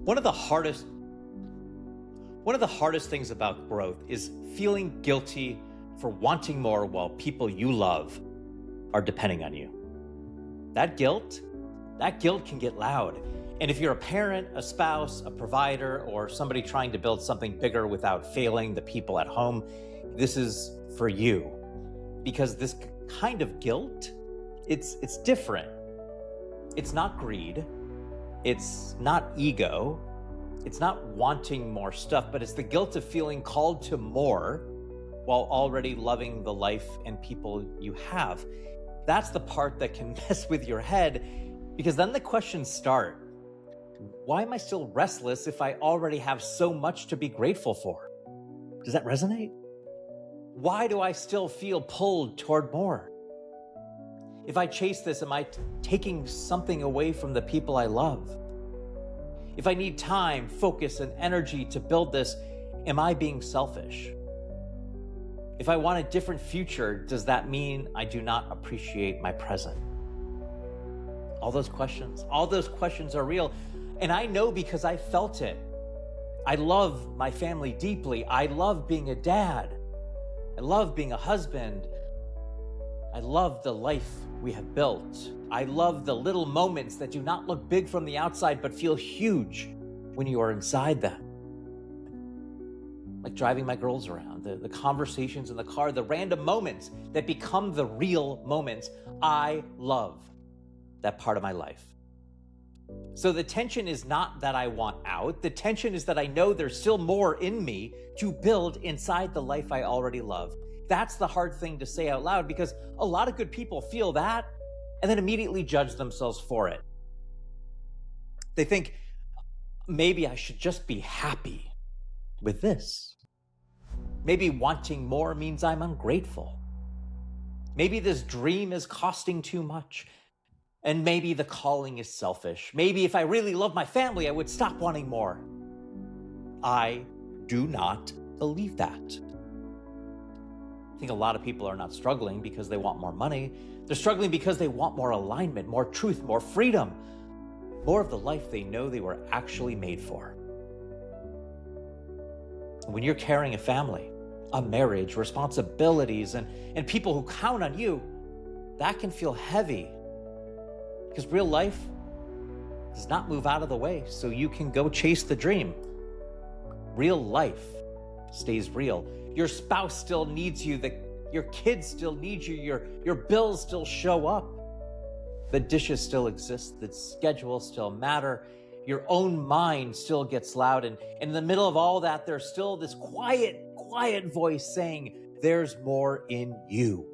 One of the hardest things about growth is feeling guilty for wanting more while people you love are depending on you. That guilt can get loud. And if you're a parent, a spouse, a provider, or somebody trying to build something bigger without failing the people at home, this is for you. Because this kind of guilt, it's different. It's not greed. It's not ego. It's not wanting more stuff, but it's the guilt of feeling called to more while already loving the life and people you have. That's the part that can mess with your head, because then the questions start. Why am I still restless if I already have so much to be grateful for? Does that resonate? Why do I still feel pulled toward more? If I chase this, am I taking something away from the people I love? If I need time, focus, and energy to build this, am I being selfish? If I want a different future, does that mean I do not appreciate my present? All those questions are real. And I know because I felt it. I love my family deeply. I love being a dad. I love being a husband. I love the life we have built. I love the little moments that do not look big from the outside, but feel huge when you are inside them. Like driving my girls around, the conversations in the car, the random moments that become the real moments. I love that part of my life. So the tension is not that I want out. The tension is that I know there's still more in me to build inside the life I already love. That's the hard thing to say out loud, because a lot of good people feel that and then immediately judge themselves for it. They think, maybe I should just be happy with this. Maybe wanting more means I'm ungrateful. Maybe this dream is costing too much. And maybe the calling is selfish. Maybe if I really love my family, I would stop wanting more. I do not believe that. I think a lot of people are not struggling because they want more money. They're struggling because they want more alignment, more truth, more freedom, more of the life they know they were actually made for. When you're carrying a family, a marriage, responsibilities, and people who count on you, that can feel heavy. Because real life does not move out of the way so you can go chase the dream. Real life stays real. Your spouse still needs you. Your kids still need you. Your bills still show up. The dishes still exist. The schedules still matter. Your own mind still gets loud. And in the middle of all that, there's still this quiet voice saying, there's more in you.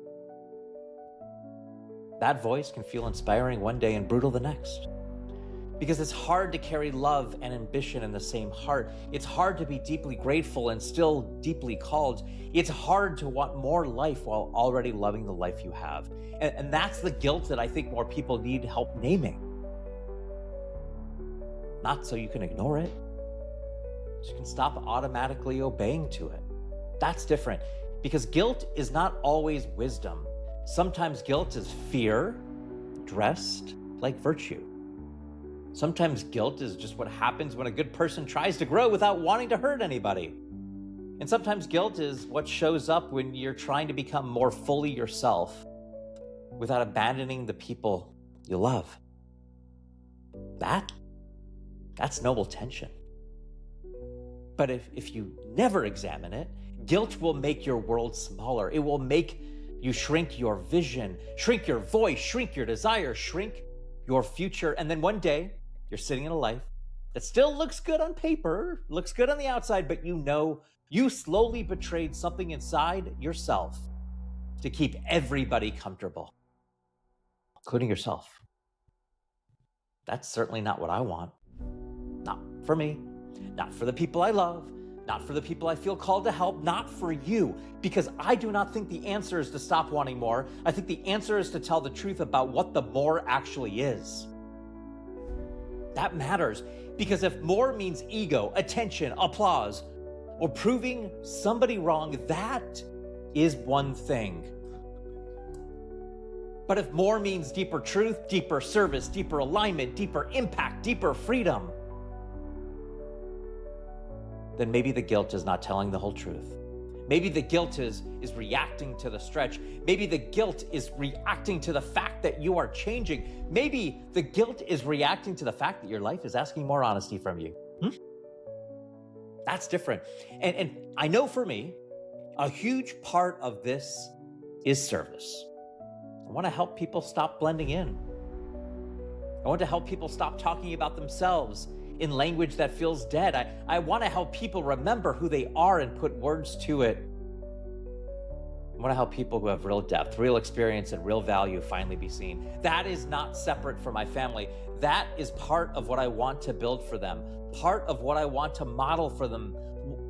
That voice can feel inspiring one day and brutal the next. Because it's hard to carry love and ambition in the same heart. It's hard to be deeply grateful and still deeply called. It's hard to want more life while already loving the life you have. And that's the guilt that I think more people need help naming. Not so you can ignore it, so you can stop automatically obeying to it. That's different, because guilt is not always wisdom. Sometimes guilt is fear dressed like virtue. Sometimes guilt is just what happens when a good person tries to grow without wanting to hurt anybody. And sometimes guilt is what shows up when you're trying to become more fully yourself without abandoning the people you love. That's noble tension. But if you never examine it, guilt will make your world smaller. It will make you shrink your vision, shrink your voice, shrink your desire, shrink your future. And then one day, you're sitting in a life that still looks good on paper, looks good on the outside, but you know you slowly betrayed something inside yourself to keep everybody comfortable, including yourself. That's certainly not what I want. Not for me, not for the people I love, not for the people I feel called to help, not for you, because I do not think the answer is to stop wanting more. I think the answer is to tell the truth about what the more actually is. That matters, because if more means ego, attention, applause, or proving somebody wrong, that is one thing. But if more means deeper truth, deeper service, deeper alignment, deeper impact, deeper freedom, then maybe the guilt is not telling the whole truth. Maybe the guilt is reacting to the stretch. Maybe the guilt is reacting to the fact that you are changing. Maybe the guilt is reacting to the fact that your life is asking more honesty from you. That's different. And I know for me, a huge part of this is service. I want to help people stop blending in. I want to help people stop talking about themselves in language that feels dead. I want to help people remember who they are and put words to it. I want to help people who have real depth, real experience, and real value finally be seen. That is not separate from my family. That is part of what I want to build for them, part of what I want to model for them.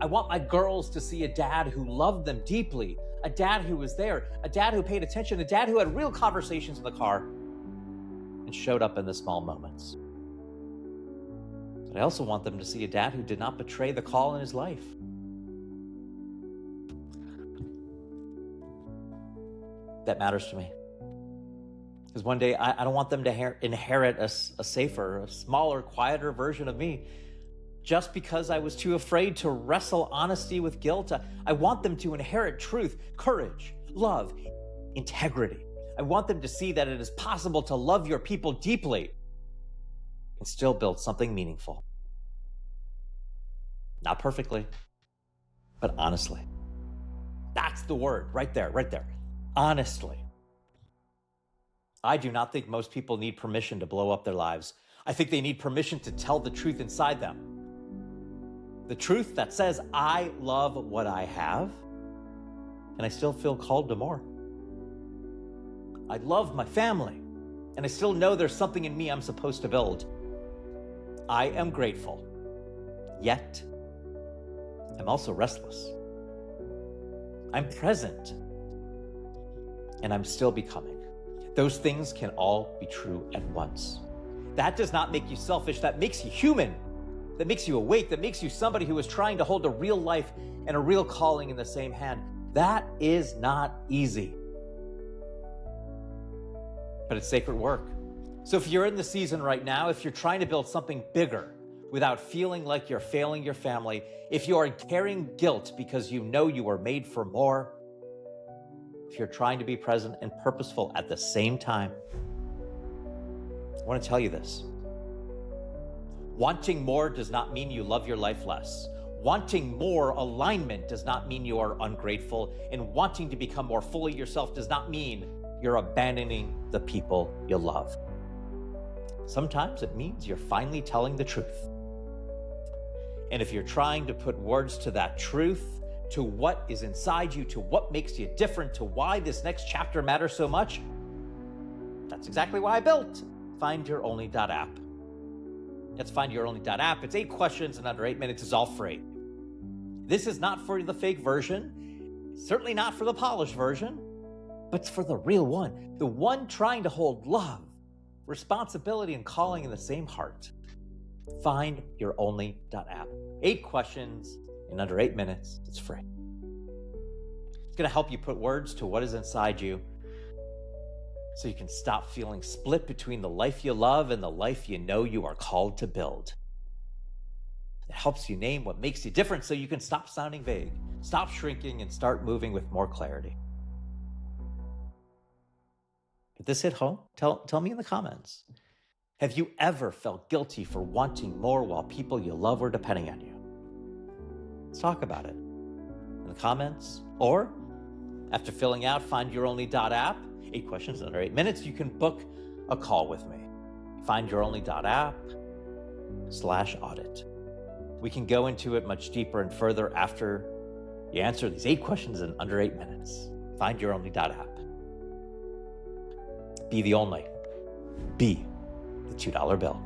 I want my girls to see a dad who loved them deeply, a dad who was there, a dad who paid attention, a dad who had real conversations in the car and showed up in the small moments. But I also want them to see a dad who did not betray the call in his life. That matters to me. Because one day I don't want them to inherit a safer, a smaller, quieter version of me just because I was too afraid to wrestle honesty with guilt. I want them to inherit truth, courage, love, integrity. I want them to see that it is possible to love your people deeply and still build something meaningful. Not perfectly, but honestly. That's the word right there, right there. Honestly. I do not think most people need permission to blow up their lives. I think they need permission to tell the truth inside them. The truth that says, I love what I have, and I still feel called to more. I love my family, and I still know there's something in me I'm supposed to build. I am grateful, yet I'm also restless. I'm present, and I'm still becoming. Those things can all be true at once. That does not make you selfish. That makes you human. That makes you awake. That makes you somebody who is trying to hold a real life and a real calling in the same hand. That is not easy. But it's sacred work. So if you're in the season right now, if you're trying to build something bigger without feeling like you're failing your family, if you are carrying guilt because you know you are made for more, if you're trying to be present and purposeful at the same time, I want to tell you this. Wanting more does not mean you love your life less. Wanting more alignment does not mean you are ungrateful. And wanting to become more fully yourself does not mean you're abandoning the people you love. Sometimes it means you're finally telling the truth. And if you're trying to put words to that truth, to what is inside you, to what makes you different, to why this next chapter matters so much, that's exactly why I built findyouronly.app. That's findyouronly.app. It's 8 questions in under 8 minutes. It's all free. This is not for the fake version, certainly not for the polished version, but it's for the real one, the one trying to hold love, responsibility, and calling in the same heart. Findyouronly.app. 8 questions in under 8 minutes. It's free. It's going to help you put words to what is inside you so you can stop feeling split between the life you love and the life you know you are called to build. It helps you name what makes you different so you can stop sounding vague, stop shrinking, and start moving with more clarity. If this hit home, tell me in the comments. Have you ever felt guilty for wanting more while people you love were depending on you? Let's talk about it in the comments, or after filling out findyouronly.app, 8 questions in under 8 minutes, you can book a call with me. findyouronly.app/audit. We can go into it much deeper and further after you answer these 8 questions in under 8 minutes. findyouronly.app. Be the only. Be the $2 bill.